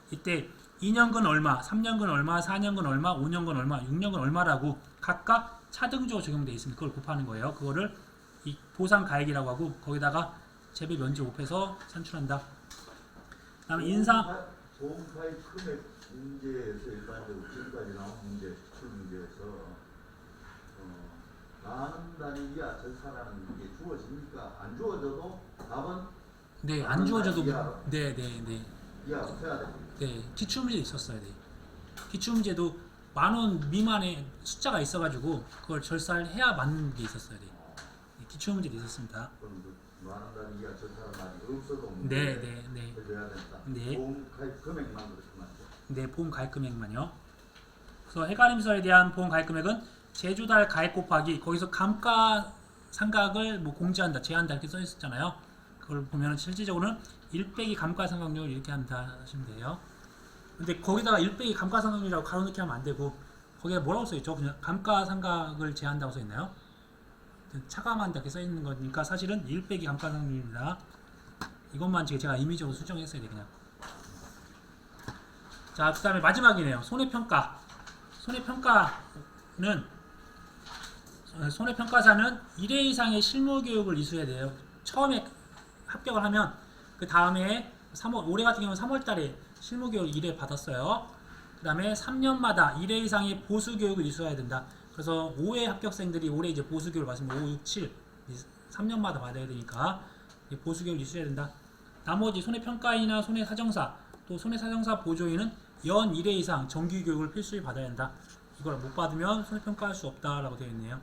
이때 2년근 얼마, 3년근 얼마, 4년근 얼마, 5년근 얼마, 6년근 얼마라고 각각 차등적으로 적용되어 있습니다. 그걸 곱하는 거예요. 그거를 이 보상 가액이라고 하고 거기다가 재배 면적 곱해서 산출한다. 그다음에 인상 보험 가입 금액 문제에서 일반적으로 지금까지 나온 문제, 기출 문제에서 많은 단위 이하 절사라는 게 주어집니까? 안 주어져도 답은 네, 안 주어져도 이하 네. 해야 됩니다. 네, 기출 문제 있었어요. 네. 기출 문제도 10,000원 미만의 숫자가 있어가지고 그걸 절사를 해야 맞는 게 있었어요. 네. 기출 문제도 있었습니다. 그럼 많은 단위 이하 절사는 아직 없어도 네. 해줘야 된다. 네. 보험 가입 금액만 그렇게 맞죠? 네, 보험 가입 금액만요. 그래서 해가림설에 대한 보험 가입 금액은 제주달 가액 곱하기 거기서 감가상각을 뭐 공제한다, 제한다 이렇게 써 있었잖아요. 그걸 보면은 실질적으로는 1빼기 감가상각률 이렇게 한다 하시면 돼요. 근데 거기다가 1빼기 감가상각률이라고 가로넣기 하면 안 되고 거기에 뭐라고 써 있죠? 그냥 감가상각을 제한다고 써 있나요? 차감한다 이렇게 써 있는 거니까 사실은 1빼기 감가상각률입니다. 이것만 제가 임의적으로 수정했어야 돼 그냥. 자, 그 다음에 마지막이네요. 손해평가. 손해평가사는 1회 이상의 실무교육을 이수해야 돼요. 처음에 합격을 하면 그 다음에 올해 같은 경우는 3월달에 실무교육을 1회 받았어요. 그 다음에 3년마다 1회 이상의 보수교육을 이수해야 된다. 그래서 5회 합격생들이 올해 이제 보수교육을 받으면 5, 6, 7 3년마다 받아야 되니까 보수교육을 이수해야 된다. 나머지 손해평가인이나 손해사정사 또 손해사정사 보조인은 연 1회 이상 정규교육을 필수히 받아야 한다. 이걸 못 받으면 손해평가할 수 없다라고 되어 있네요.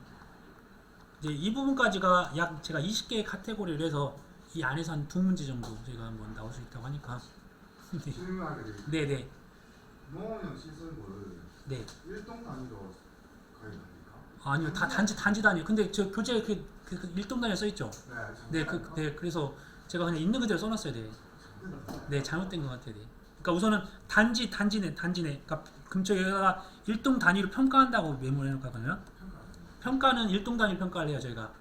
이제 이 부분까지가 약 제가 20개의 카테고리를 해서 이 안에서 한 2문제 정도 제가 한번 나올 수 있다고 하니까. 질문하게 되겠습니다. 네네. 농업용 시설물을 네. 1동 단위로 아니요, 다 단지 단위. 근데 저 교재 일동 단위 써 있죠. 네, 그래서 제가 그냥 있는 그대로 써놨어야 돼. 네, 잘못된 것 같아요. 네. 그러니까 우선은 단지네. 그러니까 금쪽에다가 일동 단위로 평가한다고 메모를 해놓거든요. 평가는 일동 단위 평가를 해요, 저희가.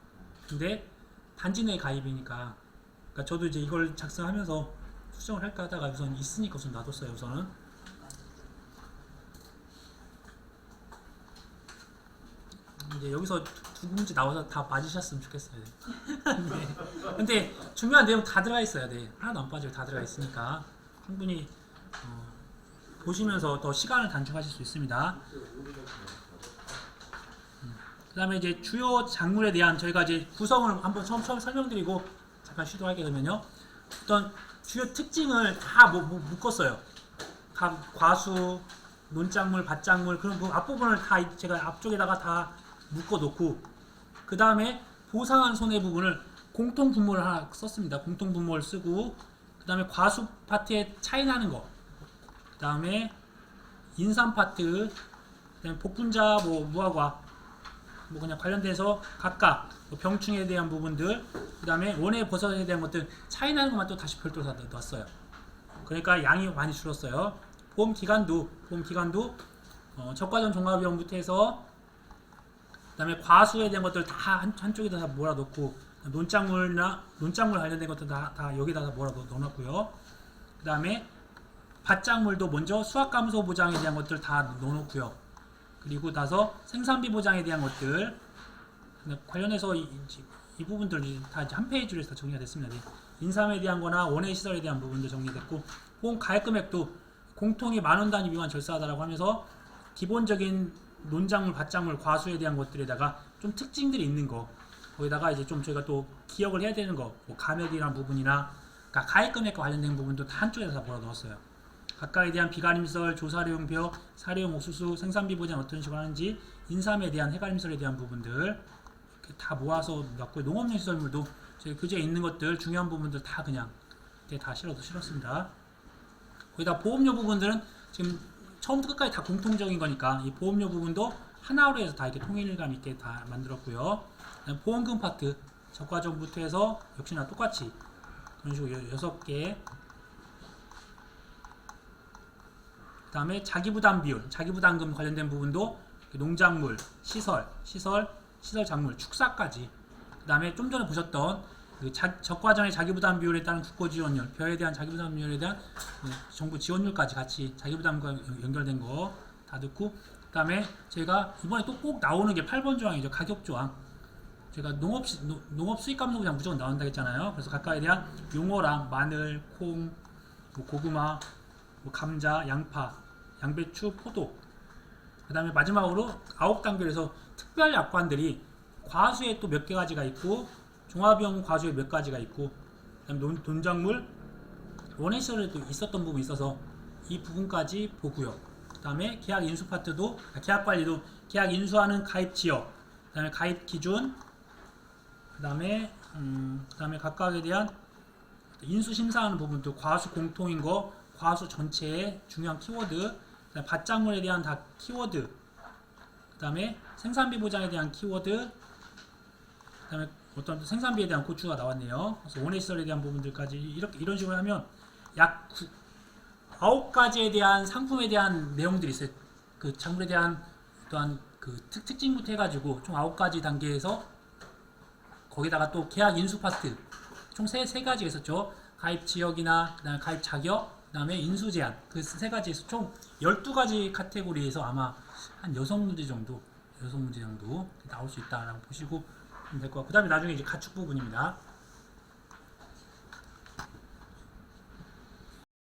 근데 단지 내 가입이니까. 그러니까 저도 이제 이걸 작성하면서 수정을 할까 하다가 우선 있으니까 우선 놔뒀어요, 우선은. 이제 여기서 두 문제 나와서 다 맞으셨으면 좋겠어요. 네. 근데 중요한 내용 다 들어가 있어야 돼. 하나도 안 빠지고 다 들어가 있으니까 충분히 보시면서 더 시간을 단축하실 수 있습니다. 그 다음에 이제 주요 작물에 대한 저희가 이제 구성을 한번 처음 설명드리고 잠깐 시도하게 되면요. 어떤 주요 특징을 다 묶었어요. 각 과수, 논작물, 밭작물 그런 앞부분을 다 제가 앞쪽에다가 다 묶어놓고 그 다음에 보상한 손해 부분을 공통 분모를 하나 썼습니다. 공통 분모를 쓰고 그 다음에 과수 파트에 차이 나는 거, 그 다음에 인삼 파트, 그 다음에 복분자, 무화과 그냥 관련돼서 각각 병충해에 대한 부분들, 그 다음에 원예 버섯에 대한 것들 차이 나는 것만 또 다시 별도로 다 넣었어요. 그러니까 양이 많이 줄었어요. 보험 기간도 적과점 종합위원부터 해서 그 다음에 과수에 대한 것들 다 한쪽에다 다 몰아넣고 논작물 관련된 것들 다 여기다가 몰아넣어놨고요. 그 다음에 밭작물도 먼저 수확감소 보장에 대한 것들 다 넣어놓고요. 그리고 나서 생산비 보장에 대한 것들 관련해서 이 부분들이 다 한 페이지로 해서 정리가 됐습니다. 인삼에 대한 거나 원예 시설에 대한 부분도 정리됐고 보험 가입 금액도 공통이 만원 단위 미만 절사하다라고 하면서 기본적인 논작물, 밭작물, 과수에 대한 것들에다가 좀 특징들이 있는 거 거기다가 이제 좀 저희가 또 기억을 해야 되는 거 감액이라는 부분이나 그러니까 가입 금액과 관련된 부분도 다 한쪽에다 몰아 넣었어요. 각각에 대한 비가림설, 조사료용표, 사료용 옥수수, 생산비 보장 어떤 식으로 하는지, 인삼에 대한 해가림설에 대한 부분들 이렇게 다 모아서 넣고요. 농업용 시설물도 저희 교재에 있는 것들 중요한 부분들 다 그냥 다 실었습니다. 거기다 보험료 부분들은 지금 처음부터 끝까지 다 공통적인 거니까 이 보험료 부분도 하나로 해서 다 이렇게 통일감 있게 다 만들었고요. 보험금 파트 적과점부터 해서 역시나 똑같이 그런 식으로 6개. 그 다음에 자기부담 비율, 자기부담금 관련된 부분도 농작물, 시설 작물, 축사까지. 그 다음에 좀 전에 보셨던 그 적과점의 자기부담 비율에 따른 국고지원율, 벼에 대한 자기부담 비율에 대한 정부 지원율까지 같이 자기부담과 연결된 거 다 듣고, 그 다음에 제가 이번에 또 꼭 나오는 게 8번 조항이죠. 가격 조항. 제가 농업 수익감소 보장 무조건 나온다 했잖아요. 그래서 각각에 대한 용어랑 마늘, 콩, 고구마, 감자, 양파, 양배추, 포도. 그 다음에 마지막으로 9단계에서 특별 약관들이 과수에 또 몇 개 가지가 있고 종합형 과수에 몇 가지가 있고 그다음에 논작물 원예 시설에도 있었던 부분이 있어서 이 부분까지 보고요. 그 다음에 계약 인수 파트도 계약 관리도 계약 인수하는 가입 지역, 그 다음에 가입 기준, 그 다음에 각각에 대한 인수 심사하는 부분도 과수 공통인 거, 과수 전체의 중요한 키워드, 밭작물에 대한 다 키워드, 그 다음에 생산비 보장에 대한 키워드, 그 다음에 어떤 생산비에 대한 고추가 나왔네요. 그래서 원예 시설에 대한 부분들까지 이런 식으로 하면 약 9가지에 대한 상품에 대한 내용들이 있어요. 그 작물에 대한 또한 그 특징부터 해가지고 총 9가지 단계에서 거기다가 또 계약 인수 파트 총 3가지가 있었죠. 가입 지역이나 그다음에 가입 자격, 그다음에 인수 제한 그 3가지에서 총 12가지 카테고리에서 아마 한 6문제 정도 나올 수 있다라고 보시고 될 것 같고, 그다음에 나중에 이제 가축 부분입니다.